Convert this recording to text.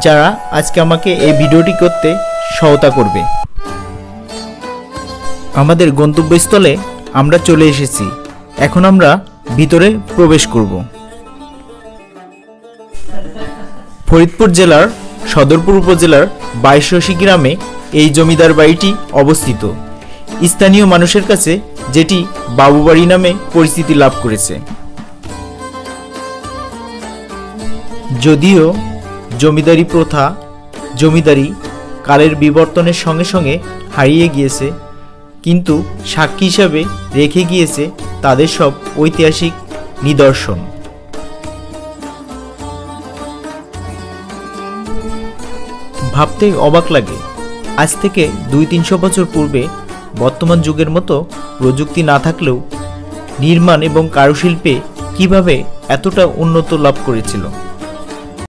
যারা আজকে আমাকে এই ভিডিওটি করতে সহায়তা করবে। আমাদের গন্তব্যস্থলে আমরা চলে এসেছি। এখন আমরা ভিতরে প্রবেশ করব। ফরিদপুর জেলার সদরপুর উপজেলার 22 গ্রামে এই জমিদার বাড়িটি অবস্থিত। স্থানীয় মানুষের কাছে যেটি বাবু বাড়ি নামে পরিচিতি লাভ করেছে। যদিও জমিদারি প্রথা, জমিদারি কালের বিবর্তনের সঙ্গে সঙ্গে হারিয়ে গিয়েছে, কিন্তু সাক্ষী হিসাবে রেখে গিয়েছে তাদের সব ঐতিহাসিক নিদর্শন। ভাবতে অবাক লাগে, আজ থেকে 200-300 বছর পূর্বে বর্তমান যুগের মতো প্রযুক্তি না থাকলেও নির্মাণ এবং কারুশিল্পে কিভাবে এতটা উন্নত লাভ করেছিল।